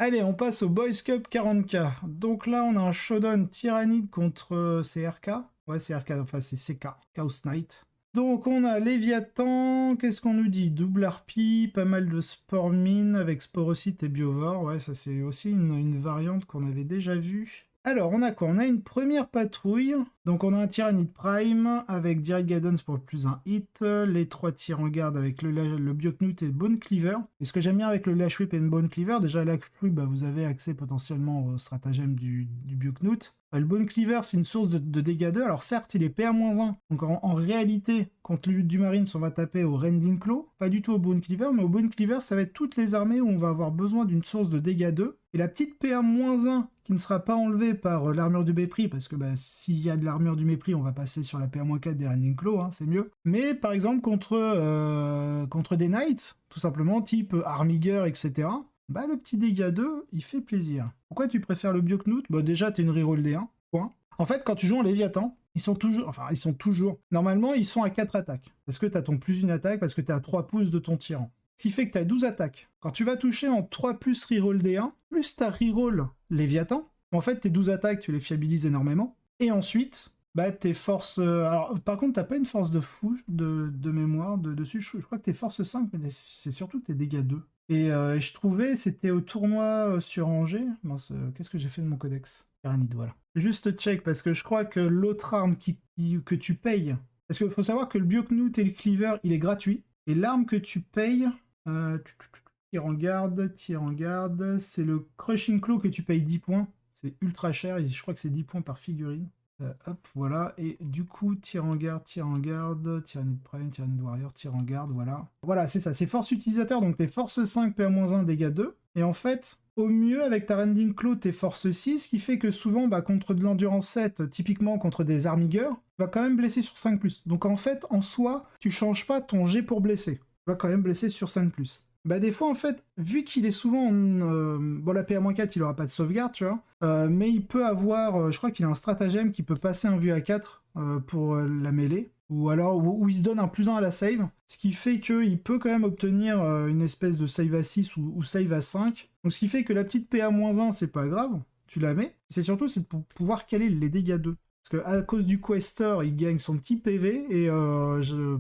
Allez, on passe au Boys Cup 40K. Donc là, on a un showdown Tyrannide contre CRK. Ouais, CRK, enfin c'est CK, Chaos Knight. Donc on a Léviathan, qu'est-ce qu'on nous dit? Double harpie, pas mal de spore mine avec sporocyte et biovore. Ouais, ça c'est aussi une variante qu'on avait déjà vue. Alors, on a quoi? On a une première patrouille. Donc, on a un Tyrannide Prime avec Direct Guidance pour plus un hit. Les 3 tirs en garde avec le Bioknut et Bone Cleaver. Et ce que j'aime bien avec le Lash Whip et le Bone Cleaver, déjà, Lash Whip, bah, vous avez accès potentiellement au stratagème du Bioknut. Le Bone Cleaver, c'est une source de dégâts 2. Alors, certes, il est PA-1. Donc, en réalité, contre le du Marines, on va taper au Rending Claw. Pas du tout au Bone Cleaver, mais au Bone Cleaver, ça va être toutes les armées où on va avoir besoin d'une source de dégâts 2. Et la petite PA-1 qui ne sera pas enlevée par l'armure du mépris, parce que bah, s'il y a de l'armure du mépris, on va passer sur la PA-4 des Rending Claw, hein, c'est mieux. Mais par exemple, contre des Knights, tout simplement, type Armiger, etc., bah, le petit dégât 2, il fait plaisir. Pourquoi tu préfères le Bioknut? Bah, déjà, t'es une reroll D1, point. En fait, quand tu joues en Léviathan, ils sont toujours, normalement, ils sont à 4 attaques. Parce que t'as ton plus une attaque, parce que t'es à 3 pouces de ton tyran. Ce qui fait que tu as 12 attaques. Quand tu vas toucher en 3 plus reroll D1, plus ta reroll Léviathan, en fait, tes 12 attaques, tu les fiabilises énormément. Et ensuite, bah, tes forces... alors, par contre, t'as pas une force de fou de mémoire dessus. Je crois que tes forces 5, mais c'est surtout tes dégâts 2. Et je trouvais, c'était au tournoi sur Angers. Mince, qu'est-ce que j'ai fait de mon codex? Tyrannide, voilà. Juste check, parce que je crois que l'autre arme que tu payes... Parce qu'il faut savoir que le Bioknut et le Cleaver, il est gratuit. Et l'arme que tu payes... tir en garde, c'est le Crushing Claw que tu payes 10 points. C'est ultra cher, et je crois que c'est 10 points par figurine. Hop, voilà, et du coup, tir en garde, Tyrannide Prime, Tyrannide Warrior, tir en garde, voilà. Voilà, c'est ça, c'est force utilisateur, donc t'es force 5, PA-1, dégâts 2. Et en fait, au mieux, avec ta Rending Claw, t'es force 6, ce qui fait que souvent, bah, contre de l'endurance 7, typiquement contre des Armigers, tu vas quand même blesser sur 5+. Donc en fait, en soi, tu changes pas ton jet pour blesser. Tu vas quand même blesser sur 5+. Bah des fois en fait, vu qu'il est souvent bon la PA-4 il aura pas de sauvegarde tu vois, mais il peut avoir, je crois qu'il a un stratagème qui peut passer un vue à 4 pour la mêlée, ou alors où il se donne un +1 à la save, ce qui fait qu'il peut quand même obtenir une espèce de save à 6 ou save à 5, donc ce qui fait que la petite PA-1 c'est pas grave, tu la mets, c'est surtout c'est pour pouvoir caler les dégâts 2. Parce qu'à cause du Quester, il gagne son petit PV, et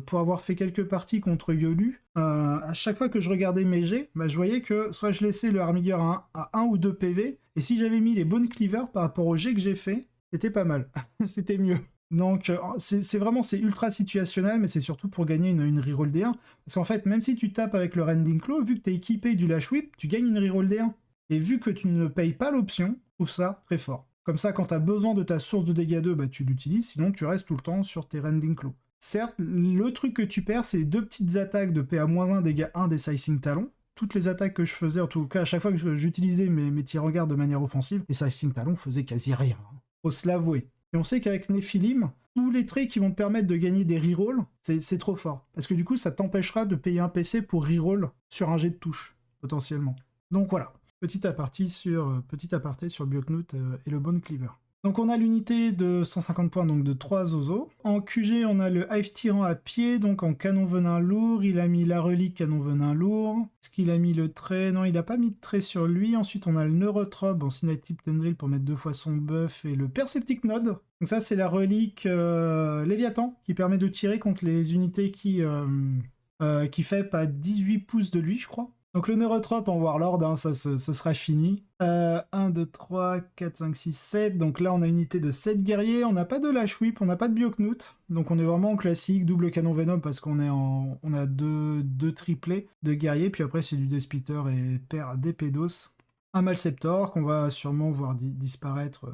pour avoir fait quelques parties contre Yolu, à chaque fois que je regardais mes jets, bah, je voyais que soit je laissais le Armiger à 1 ou 2 PV, et si j'avais mis les Bone Cleaver par rapport au jet que j'ai fait, c'était pas mal, c'était mieux. Donc c'est vraiment, c'est ultra situationnel, mais c'est surtout pour gagner une reroll D1. Parce qu'en fait, même si tu tapes avec le Rending Claw, vu que tu es équipé du Lash Whip, tu gagnes une reroll D1. Et vu que tu ne payes pas l'option, je trouve ça très fort. Comme ça, quand tu as besoin de ta source de dégâts 2, bah, tu l'utilises, sinon tu restes tout le temps sur tes Rending Claw. Certes, le truc que tu perds, c'est les 2 petites attaques de PA-1, dégâts 1 des Sizing Talons. Toutes les attaques que je faisais, en tout cas, à chaque fois que j'utilisais mes tirs en garde de manière offensive, les Sizing Talons faisaient quasi rien. Faut se l'avouer. Et on sait qu'avec Nephilim, tous les traits qui vont te permettre de gagner des rerolls, c'est trop fort. Parce que du coup, ça t'empêchera de payer un PC pour reroll sur un jet de touche, potentiellement. Donc voilà. Petit aparté sur Bioknut et le Bone Cleaver. Donc on a l'unité de 150 points, donc de 3 Zozo. En QG, on a le Hive Tyran à pied, donc en canon venin lourd. Il a mis la relique canon venin lourd. Est-ce qu'il a mis le trait? Non, il n'a pas mis de trait sur lui. Ensuite, on a le Neurotrope en Synaptic Tendril pour mettre 2 fois son buff, et le Perceptic Node. Donc ça, c'est la relique Léviathan, qui permet de tirer contre les unités qui fait pas 18 pouces de lui, je crois. Donc le Neurotrope en Warlord, hein, ça sera fini. 1, 2, 3, 4, 5, 6, 7. Donc là, on a une unité de 7 guerriers. On n'a pas de Lash Whip, on n'a pas de Bioknut. Donc on est vraiment en classique, double canon Venom, parce qu'on a deux triplés de guerriers. Puis après, c'est du Despitter et paire d'Epedos. Un Malceptor qu'on va sûrement voir disparaître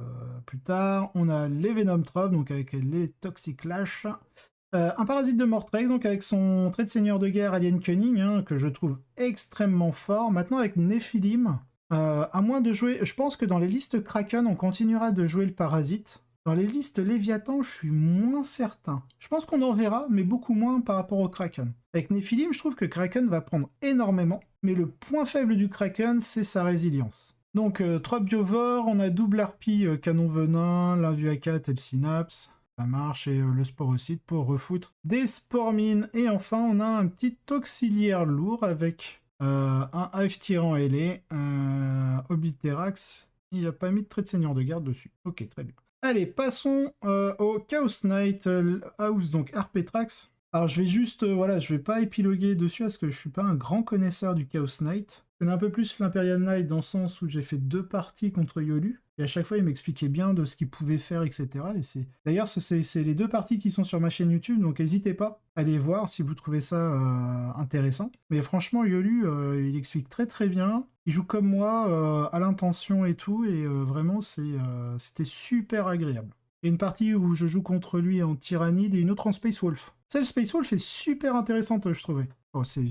plus tard. On a les Venom Trop, donc avec les Toxic Lash. Un parasite de Mortrex, donc avec son trait de seigneur de guerre Alien Cunning, hein, que je trouve extrêmement fort. Maintenant avec Nephilim, à moins de jouer... Je pense que dans les listes Kraken, on continuera de jouer le parasite. Dans les listes Léviathan, je suis moins certain. Je pense qu'on en verra, mais beaucoup moins par rapport au Kraken. Avec Nephilim, je trouve que Kraken va prendre énormément, mais le point faible du Kraken, c'est sa résilience. Donc 3 biovores, on a double harpie, canon venin, l'invue à 4 et le synapse. Ça marche, et le sporocyte pour refoutre des spores mines. Et enfin, on a un petit auxiliaire lourd avec Un Hive Tyran ailé, Obliterax. Il n'a pas mis de trait de seigneur de garde dessus. Ok, très bien. Allez, passons au Chaos Knight House, donc Arpetrax. Alors je vais juste, voilà, je vais pas épiloguer dessus parce que je suis pas un grand connaisseur du Chaos Knight. Je connais un peu plus l'Imperial Knight dans le sens où j'ai fait 2 parties contre Yolu. Et à chaque fois, il m'expliquait bien de ce qu'il pouvait faire, etc. Et d'ailleurs, c'est les 2 parties qui sont sur ma chaîne YouTube, donc n'hésitez pas à les voir si vous trouvez ça intéressant. Mais franchement, Yolu, il explique très très bien. Il joue comme moi, à l'intention et tout, et vraiment, c'était super agréable. Il y a une partie où je joue contre lui en Tyrannide et une autre en Space Wolf. Celle Space Wolf est super intéressante, je trouvais. Oh, je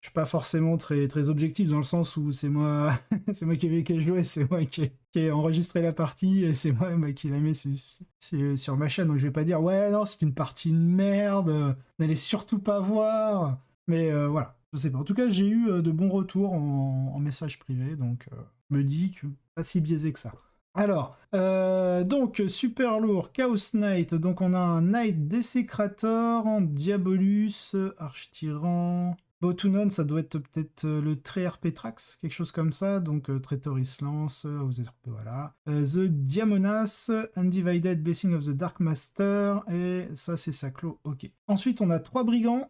suis pas forcément très objectif dans le sens où c'est moi, c'est moi qui ai joué, c'est moi qui ai enregistré la partie et c'est moi qui la mets sur ma chaîne. Donc je vais pas dire ouais non c'est une partie de merde, n'allez surtout pas voir. Mais voilà, je sais pas. En tout cas j'ai eu de bons retours en message privé, donc je me dis que pas si biaisé que ça. Alors, donc, super lourd, Chaos Knight, donc on a un Knight Desecrator en Diabolus, Arch-Tyran, Botunon, ça doit être peut-être le Tré Petrax, quelque chose comme ça, donc Traitoris Lance, voilà. The Diamonas, Undivided Blessing of the Dark Master, et ça c'est Saclo, ok. Ensuite on a 3 brigands,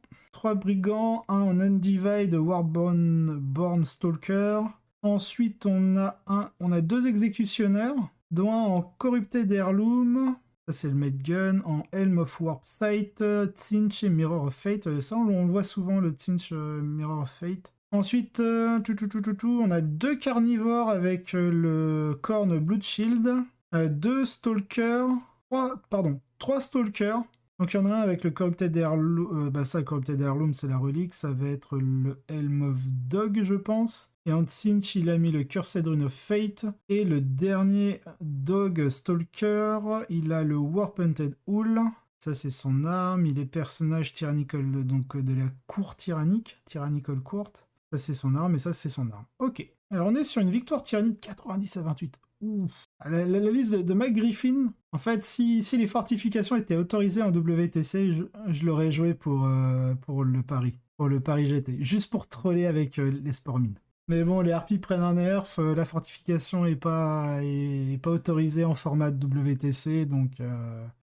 un en Undivide Warborn Stalker. Ensuite, on a 2 exécutionneurs, dont un en Corrupted Heirloom, ça c'est le Made Gun, en Helm of Warp Sight, Tzinch et Mirror of Fate, ça on le voit souvent, le Tzinch Mirror of Fate. Ensuite, on a 2 carnivores avec le Korn Blood Shield, 2 Stalkers, 3 Stalkers. Donc il y en a un avec le Corrupted Heirloom, ça le Corrupted Heirloom c'est la relique, ça va être le Helm of Dog je pense. Et en Tzinch, il a mis le Cursed Rune of Fate. Et le dernier Dog Stalker, il a le Warp-Hunted Hull. Ça, c'est son arme. Il est personnage tyrannical, donc de la cour tyrannique. Tyrannical Court. Ça, c'est son arme. Et ça, c'est son arme. Ok. Alors, on est sur une victoire tyrannique 90 à 28. Ouf. La liste de Mac Griffin, en fait, si les fortifications étaient autorisées en WTC, je l'aurais joué pour le pari. Pour le pari GT. Juste pour troller avec les sport mines. Mais bon, les harpies prennent un nerf, la fortification est pas autorisée en format WTC, donc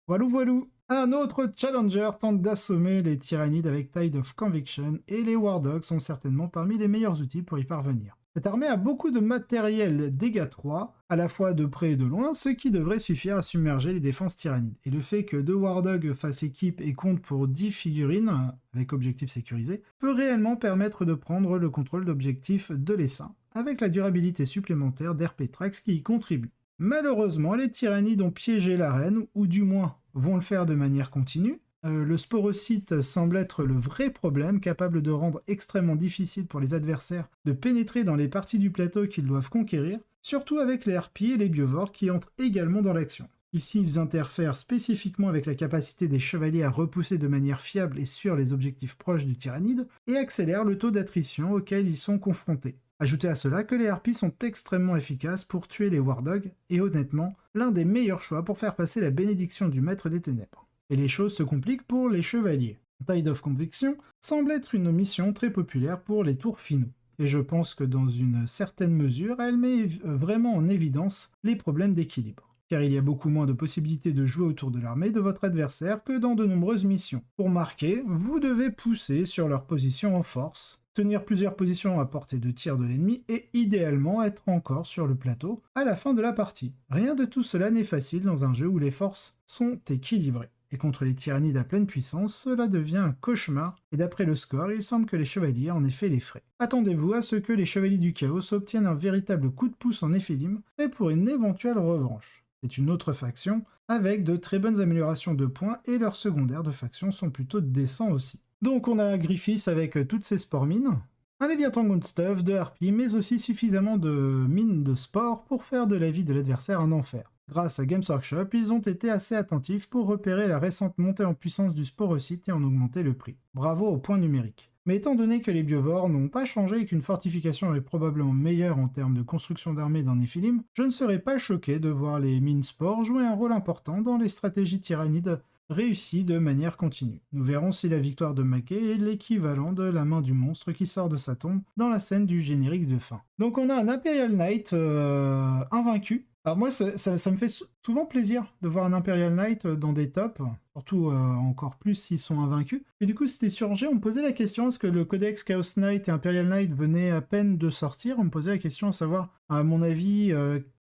voilou. Un autre challenger tente d'assommer les tyrannides avec Tide of Conviction, et les War Dogs sont certainement parmi les meilleurs outils pour y parvenir. Cette armée a beaucoup de matériel dégâts 3, à la fois de près et de loin, ce qui devrait suffire à submerger les défenses tyrannides. Et le fait que 2 War Dogs fassent équipe et comptent pour 10 figurines, avec objectif sécurisé, peut réellement permettre de prendre le contrôle d'objectifs de l'essaim, avec la durabilité supplémentaire d'Herpetrax qui y contribue. Malheureusement, les tyrannides ont piégé l'arène, ou du moins vont le faire de manière continue. Le sporocyte semble être le vrai problème, capable de rendre extrêmement difficile pour les adversaires de pénétrer dans les parties du plateau qu'ils doivent conquérir, surtout avec les harpies et les biovores qui entrent également dans l'action. Ici, ils interfèrent spécifiquement avec la capacité des chevaliers à repousser de manière fiable et sûre les objectifs proches du tyrannide, et accélèrent le taux d'attrition auquel ils sont confrontés. Ajoutez à cela que les harpies sont extrêmement efficaces pour tuer les War Dogs, et honnêtement, l'un des meilleurs choix pour faire passer la bénédiction du Maître des Ténèbres. Et les choses se compliquent pour les chevaliers. Tide of Conviction semble être une mission très populaire pour les tours finaux. Et je pense que dans une certaine mesure, elle met vraiment en évidence les problèmes d'équilibre. Car il y a beaucoup moins de possibilités de jouer autour de l'armée de votre adversaire que dans de nombreuses missions. Pour marquer, vous devez pousser sur leur position en force, tenir plusieurs positions à portée de tir de l'ennemi et idéalement être encore sur le plateau à la fin de la partie. Rien de tout cela n'est facile dans un jeu où les forces sont équilibrées. Et contre les tyrannides à pleine puissance, cela devient un cauchemar, et d'après le score, il semble que les chevaliers en aient fait les frais. Attendez-vous à ce que les chevaliers du chaos obtiennent un véritable coup de pouce en Néphilim, et pour une éventuelle revanche. C'est une autre faction, avec de très bonnes améliorations de points, et leurs secondaires de faction sont plutôt décents aussi. Donc on a Griffiths avec toutes ses spores mines, un Léviathan Gunstuff, de harpies, mais aussi suffisamment de mines de spores pour faire de la vie de l'adversaire un enfer. Grâce à Games Workshop, ils ont été assez attentifs pour repérer la récente montée en puissance du sporocyte et en augmenter le prix. Bravo au point numérique. Mais étant donné que les biovores n'ont pas changé et qu'une fortification est probablement meilleure en termes de construction d'armée dans Néphilim, je ne serais pas choqué de voir les mines spores jouer un rôle important dans les stratégies tyrannides réussi de manière continue. Nous verrons si la victoire de Mackay est l'équivalent de la main du monstre qui sort de sa tombe dans la scène du générique de fin. Donc on a un Imperial Knight invaincu. Alors moi, ça me fait souvent plaisir de voir un Imperial Knight dans des tops, surtout encore plus s'ils sont invaincus. Et du coup, c'était sur G, on me posait la question, est-ce que le codex Chaos Knight et Imperial Knight venaient à peine de sortir? On me posait la question à savoir, à mon avis,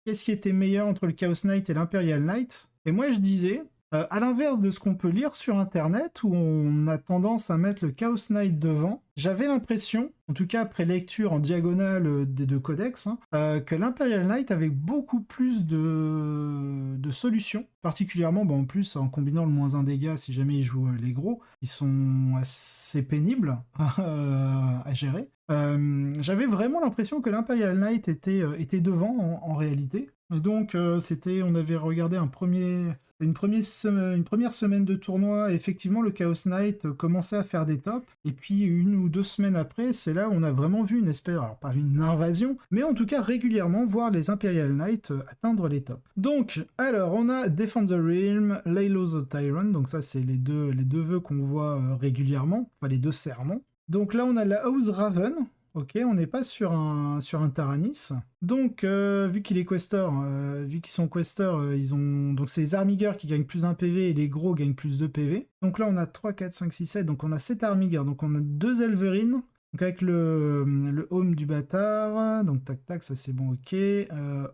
qu'est-ce qui était meilleur entre le Chaos Knight et l'Imperial Knight? Et moi, je disais, à l'inverse de ce qu'on peut lire sur Internet, où on a tendance à mettre le Chaos Knight devant, j'avais l'impression, en tout cas après lecture en diagonale des deux codex, que l'Imperial Knight avait beaucoup plus de solutions, particulièrement en plus en combinant le -1 dégâts si jamais il joue les gros, qui sont assez pénibles à gérer. J'avais vraiment l'impression que l'Imperial Knight était devant en réalité. Et donc on avait regardé une première semaine de tournoi, et effectivement le Chaos Knight commençait à faire des tops, et puis 1 ou 2 semaines après, c'est là où on a vraiment vu une espèce, alors pas une invasion, mais en tout cas régulièrement voir les Imperial Knights atteindre les tops. Donc, alors on a Defend the Realm, Laylo the Tyrant, donc ça c'est les deux vœux qu'on voit régulièrement, enfin les deux serments. Donc là on a la House Raven. Ok, on n'est pas sur un Taranis. Donc, vu qu'il est questor, vu qu'ils sont questors, ils ont... Donc, c'est les armigueurs qui gagnent plus 1 PV et les gros gagnent plus 2 PV. Donc là, on a 3, 4, 5, 6, 7. Donc, on a 7 armigueurs. Donc, on a 2 Elverines. Donc, avec le home du bâtard. Donc, tac, tac, ça c'est bon, ok.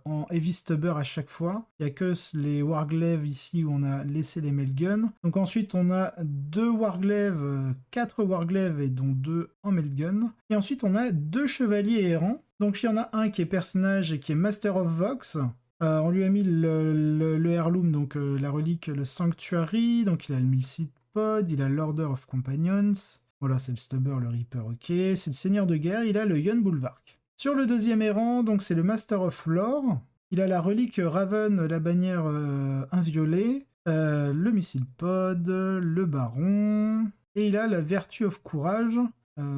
En Heavy Stubber à chaque fois. Il n'y a que les Warglaives ici où on a laissé les Mailguns. Donc, ensuite, on a 2 Warglaives, 4 Warglaives et dont 2 en Mailgun. Et ensuite, on a 2 chevaliers errants. Donc, il y en a un qui est personnage et qui est Master of Vox. On lui a mis le Heirloom, donc la relique, le Sanctuary. Donc, il a le Milcid Pod, il a l'Order of Companions. Voilà, c'est le Stubber, le Reaper, ok. C'est le Seigneur de Guerre, il a le Yon Bulwark. Sur le deuxième errant, donc c'est le Master of Lore. Il a la relique Raven, la bannière inviolée, le Missile Pod, le Baron, et il a la Vertu of Courage.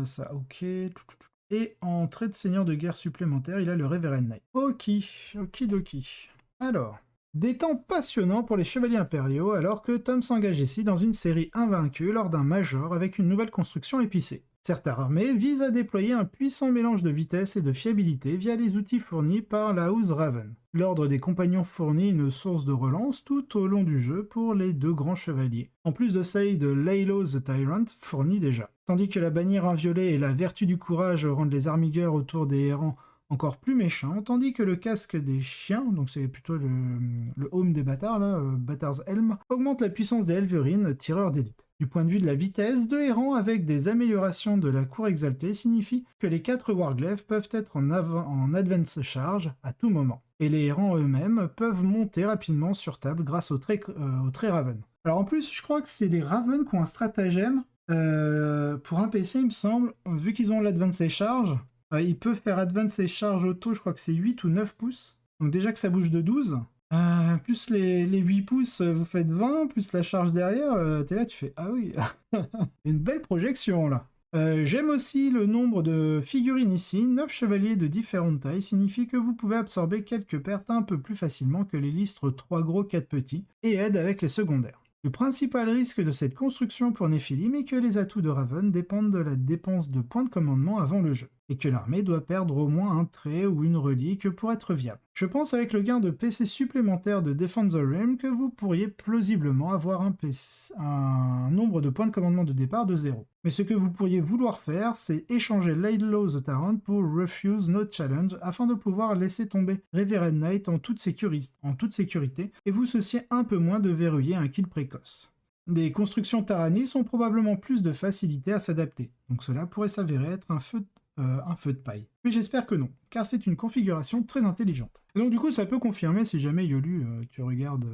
Ça, ok. Et en trait de Seigneur de Guerre supplémentaire, il a le Reverend Knight. Ok, okidoki. Alors, des temps passionnants pour les Chevaliers Impériaux, alors que Tom s'engage ici dans une série invaincue lors d'un Major avec une nouvelle construction épicée. Cette armée vise à déployer un puissant mélange de vitesse et de fiabilité via les outils fournis par la House Raven. L'Ordre des Compagnons fournit une source de relance tout au long du jeu pour les 2 grands chevaliers, en plus de celle de Laylo the Tyrant fournie déjà. Tandis que la bannière inviolée et la vertu du courage rendent les armigueurs autour des errants encore plus méchants, tandis que le casque des chiens, donc c'est plutôt le home des bâtards, là, Bâtard's Helm, augmente la puissance des Elverines, tireurs d'élite. Du point de vue de la vitesse, 2 errants avec des améliorations de la cour exaltée signifie que les 4 Warglaives peuvent être en advance charge à tout moment. Et les errants eux-mêmes peuvent monter rapidement sur table grâce au trait Raven. Alors en plus, je crois que c'est les Raven qui ont un stratagème pour un PC, il me semble, vu qu'ils ont l'advance charge, ils peuvent faire advance charge auto, je crois que c'est 8 ou 9 pouces. Donc déjà que ça bouge de 12. Plus les 8 pouces, vous faites 20, plus la charge derrière, t'es là, tu fais « Ah oui, une belle projection là !» J'aime aussi le nombre de figurines ici, 9 chevaliers de différentes tailles signifie que vous pouvez absorber quelques pertes un peu plus facilement que les listes 3 gros 4 petits, et aide avec les secondaires. Le principal risque de cette construction pour Nephilim est que les atouts de Raven dépendent de la dépense de points de commandement avant le jeu, et que l'armée doit perdre au moins un trait ou une relique pour être viable. Je pense avec le gain de PC supplémentaire de Defend the Realm que vous pourriez plausiblement avoir un nombre de points de commandement de départ de 0. Mais ce que vous pourriez vouloir faire, c'est échanger Laylo the Tyrant pour Refuse No Challenge afin de pouvoir laisser tomber Reverend Knight en toute sécurité et vous soucier un peu moins de verrouiller un kill précoce. Les constructions Taranis ont probablement plus de facilité à s'adapter, donc cela pourrait s'avérer être un feu de paille. Mais j'espère que non, car c'est une configuration très intelligente. Et donc du coup, ça peut confirmer, si jamais Yolu, tu regardes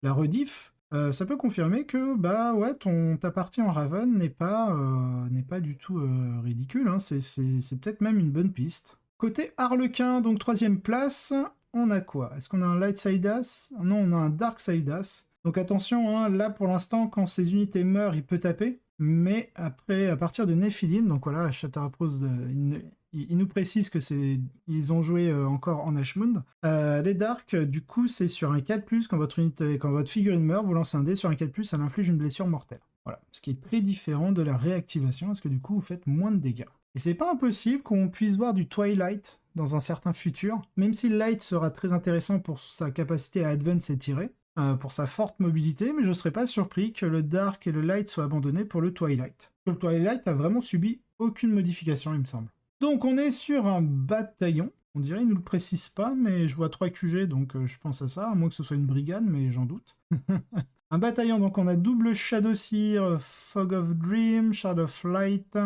la rediff, ça peut confirmer que bah ouais, ta partie en Raven n'est pas du tout ridicule, hein. C'est peut-être même une bonne piste. Côté Harlequin, donc 3ème place, on a quoi? Est-ce qu'on a un Light Side As? Non, on a un Dark Side As. Donc attention, hein, là pour l'instant, quand ces unités meurent, il peut taper. Mais après, à partir de Nephilim, donc voilà, Shattered Approach, il nous précise que ils ont joué encore en Ashmoon. Les Dark, du coup, c'est sur un 4+, quand votre figurine meurt, vous lancez un dé sur un 4+, elle inflige une blessure mortelle. Voilà, ce qui est très différent de la réactivation, parce que du coup, vous faites moins de dégâts. Et c'est pas impossible qu'on puisse voir du Twilight dans un certain futur, même si le Light sera très intéressant pour sa capacité à advance et tirer, pour sa forte mobilité, mais je ne serais pas surpris que le Dark et le Light soient abandonnés pour le Twilight. Le Twilight a vraiment subi aucune modification, il me semble. Donc on est sur un bataillon, on dirait, il ne nous le précise pas, mais je vois 3 QG, donc je pense à ça, à moins que ce soit une brigade, mais j'en doute. Un bataillon, donc on a double Shadowseer, Fog of Dream, Shard of Light,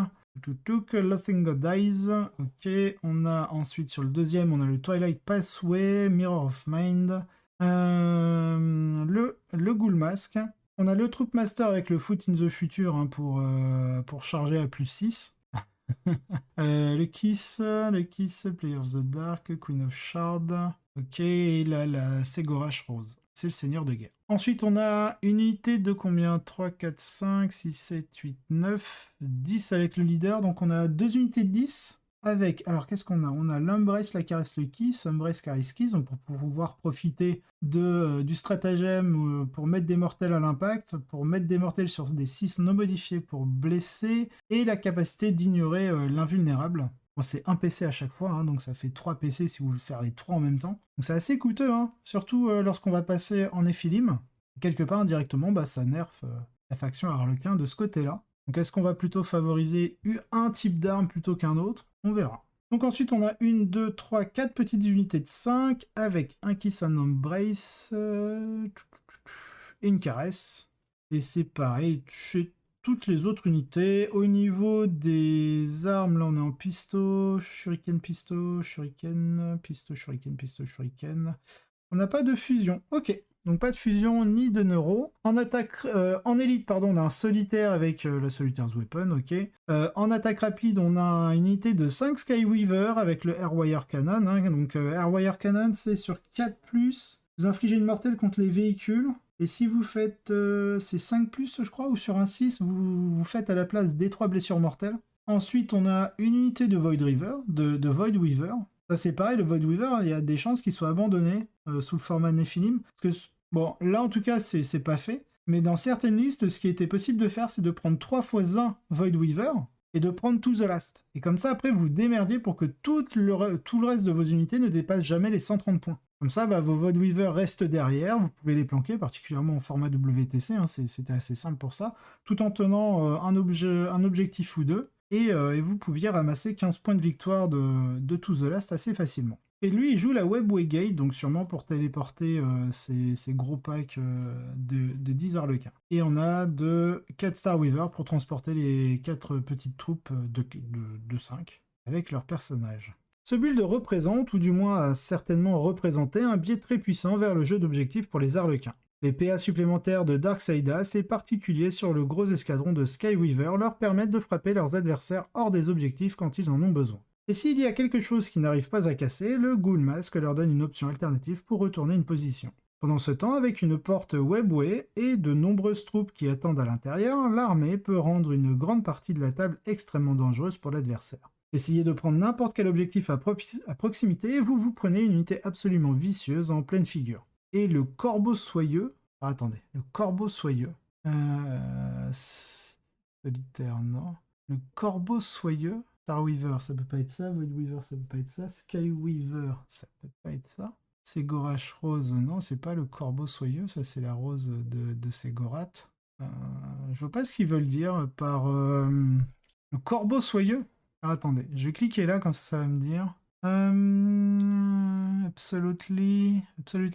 Loathing God Dies. Ok, on a ensuite sur le deuxième, on a le Twilight Pathway, Mirror of Mind, le Ghoul Mask. On a le Troop Master avec le Foot in the Future hein, pour charger à +6. le Kiss, Player of the Dark, Queen of Shard. Ok, et là, la Segorash Rose. C'est le seigneur de guerre. Ensuite, on a une unité de combien 3, 4, 5, 6, 7, 8, 9, 10 avec le leader. Donc, on a 2 unités de 10 avec... Alors, qu'est-ce qu'on a? On a l'Embrace, la Caresse, le Kiss, Embrace, Caresse, Kiss. Donc, pour pouvoir profiter du stratagème pour mettre des mortels à l'impact, pour mettre des mortels sur des 6 non modifiés pour blesser, et la capacité d'ignorer l'invulnérable. Bon, c'est un PC à chaque fois, hein, donc ça fait 3 PC si vous voulez faire les 3 en même temps. Donc c'est assez coûteux, hein, surtout lorsqu'on va passer en Éphilim. Quelque part, indirectement, ça nerf la faction Harlequin de ce côté-là. Donc est-ce qu'on va plutôt favoriser un type d'arme plutôt qu'un autre? On verra. Donc ensuite, on a 1, 2, 3, 4 petites unités de 5, avec un Kiss, un Embrace, et une Caresse. Et c'est pareil chez toutes les autres unités. Au niveau des armes, là on est en pisto, shuriken, shuriken. On n'a pas de fusion. Ok, donc pas de fusion ni de neuro. En attaque, en élite, pardon, on a un solitaire avec la Solitaire's Weapon, ok. En attaque rapide, on a une unité de 5 Skyweaver avec le Airwire Cannon. Hein. Donc Airwire Cannon, c'est sur 4+. Vous infligez une mortelle contre les véhicules. Et si vous faites c'est 5+, je crois, ou sur un 6, vous faites à la place des 3 blessures mortelles. Ensuite, on a une unité de Void Weaver. Ça, c'est pareil, le Void Weaver, il y a des chances qu'il soit abandonné sous le format Nephilim. Parce que, bon, là, en tout cas, c'est pas fait. Mais dans certaines listes, ce qui était possible de faire, c'est de prendre 3 x 1 Void Weaver et de prendre To the Last. Et comme ça, après, vous démerdiez pour que tout le reste de vos unités ne dépasse jamais les 130 points. Comme ça, vos Void Weaver restent derrière, vous pouvez les planquer, particulièrement en format WTC, hein, c'était assez simple pour ça, tout en tenant un objectif ou deux, et vous pouviez ramasser 15 points de victoire de To the Last assez facilement. Et lui, il joue la Webway Gate, donc sûrement pour téléporter ces gros packs de 10 Harlequins. Et on a de 4 Star Weaver pour transporter les 4 petites troupes de 5 avec leurs personnages. Ce build représente, ou du moins a certainement représenté, un biais très puissant vers le jeu d'objectifs pour les Harlequins. Les PA supplémentaires de Darkseidas, et particulier sur le gros escadron de Skyweaver, leur permettent de frapper leurs adversaires hors des objectifs quand ils en ont besoin. Et s'il y a quelque chose qui n'arrive pas à casser, le Ghoul Mask leur donne une option alternative pour retourner une position. Pendant ce temps, avec une porte Webway et de nombreuses troupes qui attendent à l'intérieur, l'armée peut rendre une grande partie de la table extrêmement dangereuse pour l'adversaire. Essayez de prendre n'importe quel objectif à proximité et vous prenez une unité absolument vicieuse en pleine figure. Et le Corbeau Soyeux... Ah, attendez, le Corbeau Soyeux... Solitaire, non. Le Corbeau Soyeux... Starweaver, ça peut pas être ça. Voidweaver, ça peut pas être ça. Skyweaver, ça peut pas être ça. Ségorash Rose, non, c'est pas le Corbeau Soyeux, ça c'est la rose de Ségorat. Je vois pas ce qu'ils veulent dire par... le Corbeau Soyeux. Alors, attendez, je vais cliquer là, comme ça va me dire. Absolutely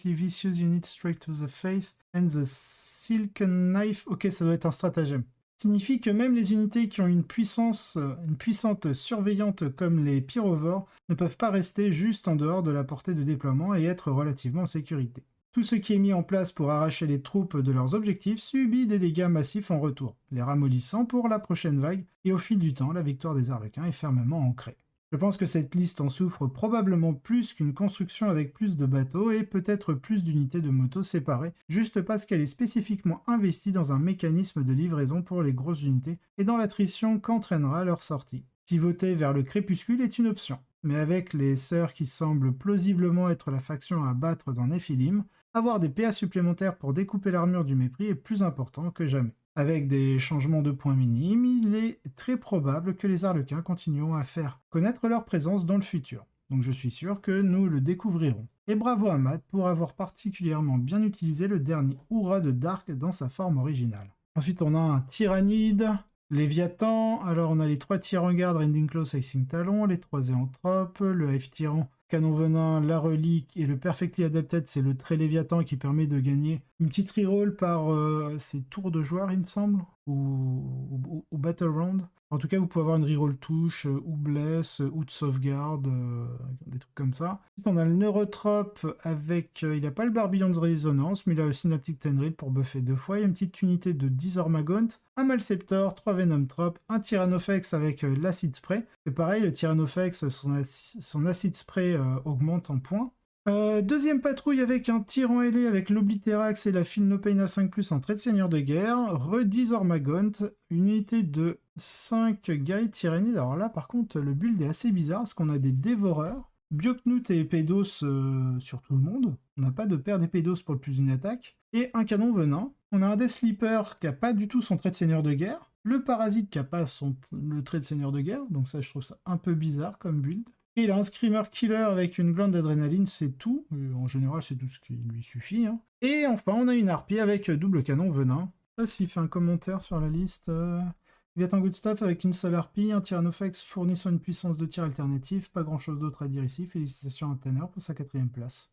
vicious unit straight to the face and the silken knife. Ok, ça doit être un stratagème. Signifie que même les unités qui ont une puissante surveillante comme les pyrovores ne peuvent pas rester juste en dehors de la portée de déploiement et être relativement en sécurité. Tout ce qui est mis en place pour arracher les troupes de leurs objectifs subit des dégâts massifs en retour, les ramollissant pour la prochaine vague, et au fil du temps, la victoire des Harlequins est fermement ancrée. Je pense que cette liste en souffre probablement plus qu'une construction avec plus de bateaux et peut-être plus d'unités de motos séparées, juste parce qu'elle est spécifiquement investie dans un mécanisme de livraison pour les grosses unités et dans l'attrition qu'entraînera leur sortie. Pivoter vers le crépuscule est une option, mais avec les sœurs qui semblent plausiblement être la faction à battre dans Nephilim, avoir des PA supplémentaires pour découper l'armure du mépris est plus important que jamais. Avec des changements de points minimes, il est très probable que les Arlequins continueront à faire connaître leur présence dans le futur. Donc je suis sûr que nous le découvrirons. Et bravo à Matt pour avoir particulièrement bien utilisé le dernier Hourra de Dark dans sa forme originale. Ensuite on a un Tyrannide, Léviathan, alors on a les 3 Tyranngarde, Rending Close, Icing Talon, les 3 Zéanthropes, le F-Tyran, Canon Venin, la Relique et le Perfectly Adapted, c'est le trait Léviathan qui permet de gagner une petite reroll par ses tours de joueur, il me semble, ou Battle Round. En tout cas, vous pouvez avoir une reroll touche, ou bless, ou de sauvegarde, des trucs comme ça. Ensuite, on a le Neurotrope avec... il n'a pas le Barbillon de Résonance, mais il a le Synaptic Tendril pour buffer 2 fois. Il y a une petite unité de 10 Ormagaunt, un Malceptor, 3 Venomtrope, un Tyrannofex avec l'Acid Spray. C'est pareil, le Tyrannofex, son Acid Spray augmente en points. Deuxième patrouille avec un Tyran ailé avec l'Obliterax et la Feel No Pain à 5+, en trait de seigneur de guerre. Re-10 Ormagaunt, une unité de 5 Guide Tyrannide. Alors là, par contre, le build est assez bizarre parce qu'on a des dévoreurs, Bioknut et Épédos sur tout le monde. On n'a pas de paire d'Épédos pour le plus d'une attaque. Et un canon venin. On a un Death Sleeper qui n'a pas du tout son trait de seigneur de guerre. Le Parasite qui n'a pas le trait de seigneur de guerre. Donc ça, je trouve ça un peu bizarre comme build. Et il a un Screamer Killer avec une glande d'adrénaline, c'est tout. En général, c'est tout ce qui lui suffit. Hein. Et enfin, on a une harpie avec double canon venin. Je sais pas s'il fait un commentaire sur la liste. Léviathan Good Stuff avec une seule harpie, un Tyrannofex fournissant une puissance de tir alternative. Pas grand chose d'autre à dire ici. Félicitations à Tanner pour sa 4ème place.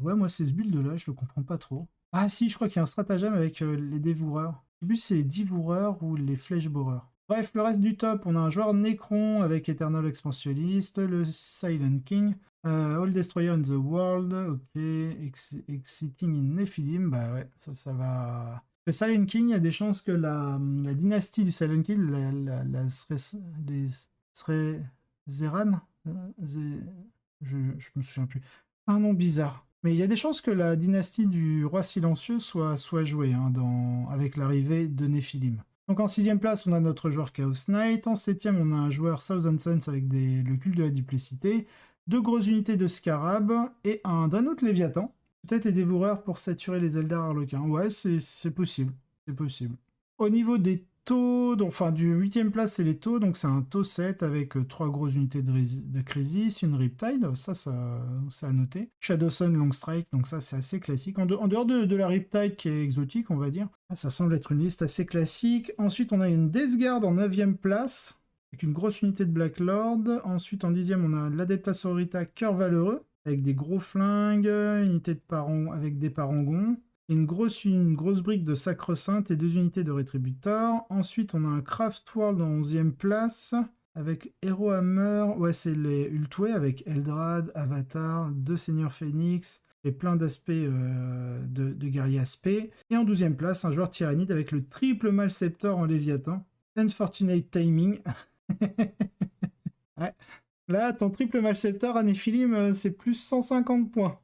Ouais, moi, c'est ce build-là, je le comprends pas trop. Ah si, je crois qu'il y a un stratagème avec les dévoureurs. Je sais plus si c'est les divoureurs ou les flèches-boreurs. Bref, le reste du top, on a un joueur Necron avec Eternal Expansionist, le Silent King, All Destroyer in the World, ok, Exiting in Nephilim, bah ouais, ça va... Le Silent King, il y a des chances que la dynastie du Silent King, serait Zeran, je me souviens plus. Un nom bizarre. Mais il y a des chances que la dynastie du roi silencieux soit jouée hein, avec l'arrivée de Nephilim. Donc en 6ème place, on a notre joueur Chaos Knight. En 7ème, on a un joueur Thousand Suns avec le culte de la duplicité. 2 grosses unités de Scarab et un Dreadnought Léviathan. Peut-être les dévoreurs pour saturer les Eldar Harlequins. Ouais, c'est possible. C'est possible. Au niveau des taux, enfin du 8ème place, c'est les taux. Donc c'est un taux 7 avec 3 grosses unités de Crisis, une Riptide. Ça c'est à noter. Shadowsun, Long Strike. Donc ça, c'est assez classique. En dehors de la Riptide qui est exotique, on va dire. Ça semble être une liste assez classique. Ensuite, on a une Death Guard en 9ème place. Avec une grosse unité de Black Lord. Ensuite, en 10ème, on a l'Adepta Sororita Cœur Valeureux. Avec des gros flingues, unité avec des parangons. Et une grosse brique de Sacre-Sainte et 2 unités de Rétributeur. Ensuite, on a un Craft World en 11ème place. Avec Hero Hammer. Ouais, c'est les Ultway avec Eldrad, Avatar, 2 Seigneurs Phoenix. Et plein d'aspects de guerrier aspect. Et en 12ème place, un joueur Tyrannide avec le triple Malceptor en Léviathan. Unfortunate Timing. Ouais. Là, ton triple Malceptor à Nephilim, c'est plus 150 points.